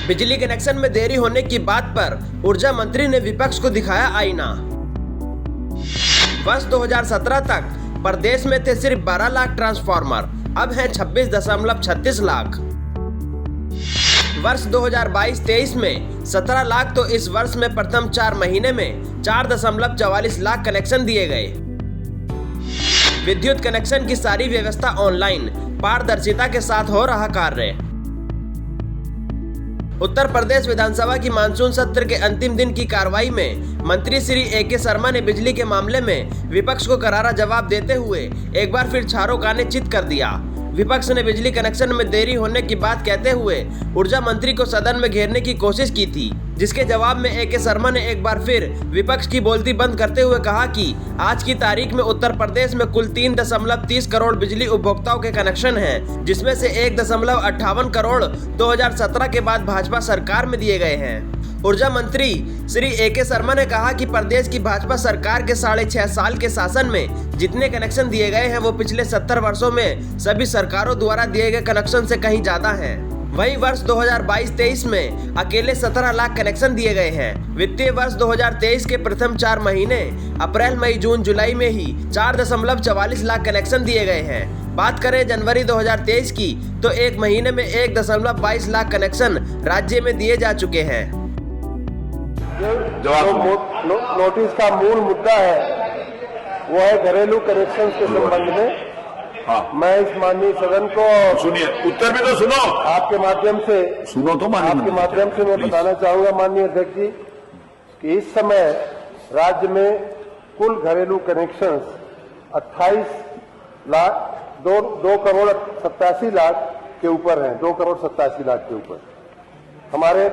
बिजली कनेक्शन में देरी होने की बात पर ऊर्जा मंत्री ने विपक्ष को दिखाया आईना। वर्ष 2017 तक प्रदेश में थे सिर्फ 12 लाख ट्रांसफार्मर, अब हैं 26.36 लाख। वर्ष 2022-23 में 17 लाख तो इस वर्ष में प्रथम 4 महीने में 4.44 लाख कनेक्शन दिए गए। विद्युत कनेक्शन की सारी व्यवस्था ऑनलाइन पारदर्शिता के साथ हो रहा कार्य। उत्तर प्रदेश विधानसभा की मानसून सत्र के अंतिम दिन की कार्रवाई में मंत्री श्री ए.के. शर्मा ने बिजली के मामले में विपक्ष को करारा जवाब देते हुए एक बार फिर छारों का ने चित कर दिया। विपक्ष ने बिजली कनेक्शन में देरी होने की बात कहते हुए ऊर्जा मंत्री को सदन में घेरने की कोशिश की थी, जिसके जवाब में ए.के. शर्मा ने एक बार फिर विपक्ष की बोलती बंद करते हुए कहा कि आज की तारीख में उत्तर प्रदेश में कुल 3.30 करोड़ बिजली उपभोक्ताओं के कनेक्शन हैं, जिसमें से 1.58 करोड़ 2017 के बाद भाजपा सरकार में दिए गए हैं। ऊर्जा मंत्री श्री ए.के. शर्मा ने कहा कि प्रदेश की भाजपा सरकार के 6.5 साल के शासन में जितने कनेक्शन दिए गए हैं वो पिछले 70 वर्षों में सभी सरकारों द्वारा दिए गए कनेक्शन से कहीं ज्यादा हैं। वहीं वर्ष 2022-23 में अकेले 17 लाख कनेक्शन दिए गए हैं। वित्तीय वर्ष 2023 के प्रथम 4 महीने अप्रैल, मई, जून, जुलाई में ही 4.44 लाख कनेक्शन दिए गए हैं। बात करें जनवरी 2023 की तो एक महीने में 1.22 लाख कनेक्शन राज्य में दिए जा चुके हैं। जो नोटिस का मूल मुद्दा है वो है घरेलू कनेक्शन के संबंध में। हाँ। मैं इस माननीय सदन को सुनिए, उत्तर भी तो सुनो, आपके माध्यम से आपके माध्यम से मैं बताना चाहूंगा माननीय अध्यक्ष जी कि इस समय राज्य में कुल घरेलू कनेक्शन 2 करोड़ 87 लाख के ऊपर हैं। 2 करोड़ 87 लाख के ऊपर हमारे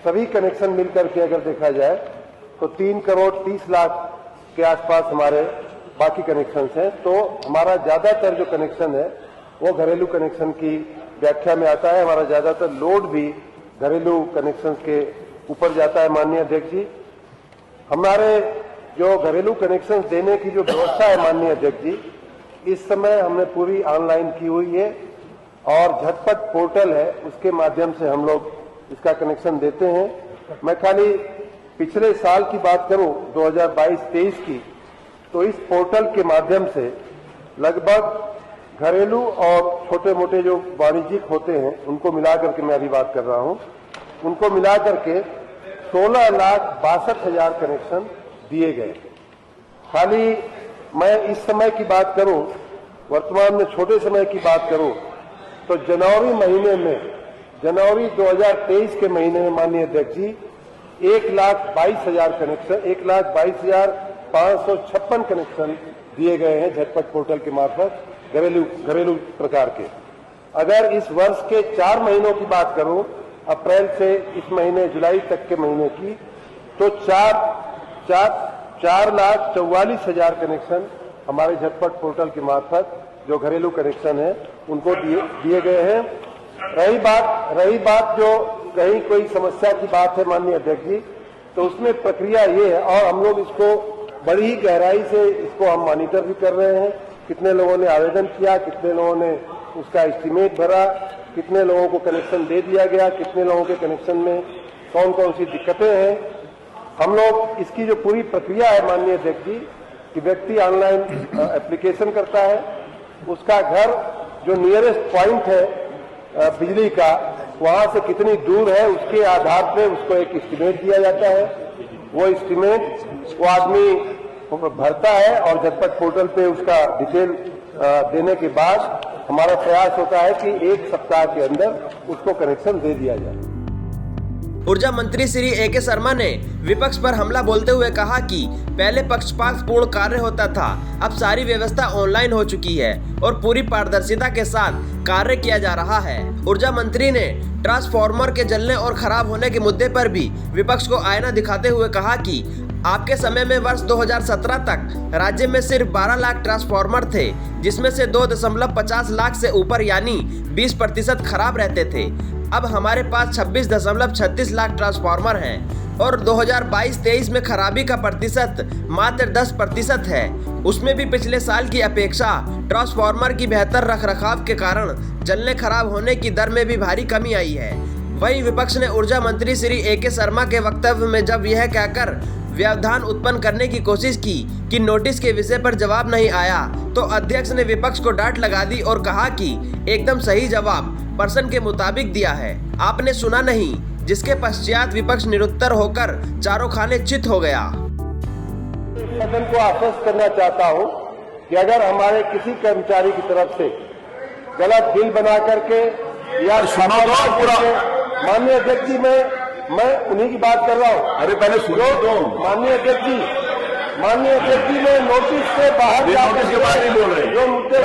सभी कनेक्शन मिलकर के अगर देखा जाए तो 3 करोड़ 30 लाख के आसपास हमारे बाकी कनेक्शन हैं। तो हमारा ज्यादातर जो कनेक्शन है वो घरेलू कनेक्शन की व्याख्या में आता है। हमारा ज्यादातर लोड भी घरेलू कनेक्शन के ऊपर जाता है। माननीय अध्यक्ष जी, हमारे जो घरेलू कनेक्शन देने की जो व्यवस्था है माननीय अध्यक्ष जी, इस समय हमने पूरी ऑनलाइन की हुई है और झटपट पोर्टल है, उसके माध्यम से हम लोग इसका कनेक्शन देते हैं। मैं खाली पिछले साल की बात करूं 2022-23 की, तो इस पोर्टल के माध्यम से लगभग घरेलू और छोटे मोटे जो वाणिज्यिक होते हैं उनको मिलाकर के मैं अभी बात कर रहा हूं, उनको मिलाकर के 16,62,000 कनेक्शन दिए गए। खाली मैं इस समय की बात करूं, वर्तमान में छोटे समय की बात करूं तो जनवरी 2023 के महीने में माननीय अध्यक्ष जी 1,22,000 कनेक्शन 1,22,556 कनेक्शन दिए गए हैं झटपट पोर्टल के मार्फत घरेलू प्रकार के। अगर इस वर्ष के 4 महीनों की बात करूं, अप्रैल से इस महीने जुलाई तक के महीने की, तो 4,44,000 कनेक्शन हमारे झटपट पोर्टल के मार्फत जो घरेलू कनेक्शन है उनको दिए गए हैं। रही बात जो कहीं कोई समस्या की बात है माननीय अध्यक्ष जी, तो उसमें प्रक्रिया ये है और हम लोग इसको बड़ी ही गहराई से इसको हम मॉनिटर भी कर रहे हैं। कितने लोगों ने आवेदन किया, कितने लोगों ने उसका एस्टीमेट भरा, कितने लोगों को कनेक्शन दे दिया गया, कितने लोगों के कनेक्शन में कौन कौन सी दिक्कतें हैं। हम लोग इसकी जो पूरी प्रक्रिया है माननीय अध्यक्ष जी कि व्यक्ति ऑनलाइन एप्लीकेशन करता है, उसका घर जो नियरेस्ट पॉइंट है बिजली का वहां से कितनी दूर है उसके आधार पे उसको एक एस्टीमेट दिया जाता है। वो एस्टीमेट वो आदमी भरता है और झटपट पोर्टल पे उसका डिटेल देने के बाद हमारा प्रयास होता है कि 1 सप्ताह के अंदर उसको कनेक्शन दे दिया जाए। ऊर्जा मंत्री श्री ए.के. शर्मा ने विपक्ष पर हमला बोलते हुए कहा कि पहले पक्षपातपूर्ण कार्य होता था, अब सारी व्यवस्था ऑनलाइन हो चुकी है और पूरी पारदर्शिता के साथ कार्य किया जा रहा है। ऊर्जा मंत्री ने ट्रांसफार्मर के जलने और खराब होने के मुद्दे पर भी विपक्ष को आईना दिखाते हुए कहा कि आपके समय में वर्ष 2017 तक राज्य में सिर्फ 12 लाख ट्रांसफार्मर थे, जिसमें से 2.50 लाख से ऊपर यानी 20% खराब रहते थे। अब हमारे पास 26.36 लाख ट्रांसफार्मर हैं और 2022-23 में खराबी का प्रतिशत मात्र 10% है। उसमें भी पिछले साल की अपेक्षा ट्रांसफार्मर की बेहतर रखरखाव के कारण जलने खराब होने की दर में भी भारी कमी आई है। वहीं विपक्ष ने ऊर्जा मंत्री श्री ए.के. शर्मा के वक्तव्य में जब यह कहकर व्यवधान उत्पन्न करने की कोशिश की कि नोटिस के विषय पर जवाब नहीं आया, तो अध्यक्ष ने विपक्ष को डांट लगा दी और कहा कि एकदम सही जवाब प्रश्न के मुताबिक दिया है, आपने सुना नहीं। जिसके पश्चात विपक्ष निरुत्तर होकर चारों खाने चित हो गया। सदन को आश्वस्त करना चाहता हूं कि अगर हमारे किसी कर्मचारी की तरफ से गलत बिल बना करके या माननीय अध्यक्ष जी मैं उन्हीं की बात कर रहा हूं। अरे पहले सुनो तो। माननीय अध्यक्ष जी मैं नोटिस से बाहर नोटिस के बारे में बोल रहे हैं। जो मुद्दे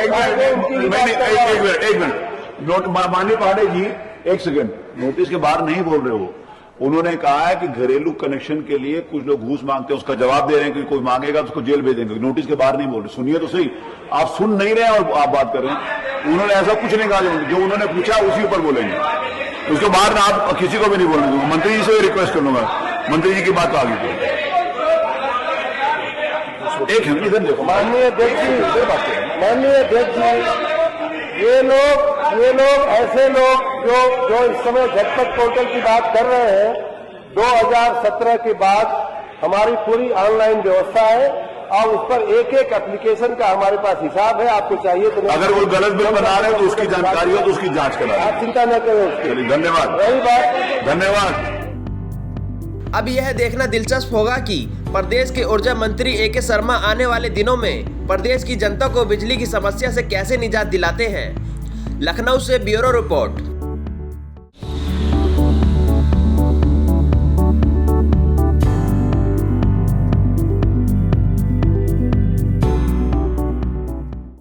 एक मिनट माननीय पांडे जी, एक सेकंड, नोटिस के बाहर नहीं बोल रहे हो। उन्होंने कहा है कि घरेलू कनेक्शन के लिए कुछ लोग घूस मांगते हैं, उसका जवाब दे रहे हैं कि कोई मांगेगा तो उसको जेल भेजेंगे। नोटिस के बाहर नहीं बोल रहे। सुनिए तो सही, आप सुन नहीं रहे हैं और आप बात कर रहे हैं। उन्होंने ऐसा कुछ नहीं कहा, जो उन्होंने पूछा उसी ऊपर बोलेंगे, उसके बाहर ना आप किसी को भी नहीं बोलने दूंगा। मंत्री जी से रिक्वेस्ट कर लूंगा, मंत्री जी की बात तो आगे एक है, इधर देखो। माननीय अध्यक्ष जी ये लोग ऐसे लोग जो इस समय झटपट पोर्टल की बात कर रहे हैं, 2017 के बाद हमारी पूरी ऑनलाइन व्यवस्था है और उस पर एक एक एप्लीकेशन का हमारे पास हिसाब है। आपको चाहिए तो अगर वो गलत बिल बना रहे हैं तो उसकी जानकारी हो तो उसकी जांच करा, आप चिंता न करें उसके लिए। धन्यवाद। रही बात, धन्यवाद। अब यह देखना दिलचस्प होगा कि प्रदेश के ऊर्जा मंत्री ए.के. शर्मा आने वाले दिनों में प्रदेश की जनता को बिजली की समस्या से कैसे निजात दिलाते हैं। लखनऊ से ब्यूरो रिपोर्ट।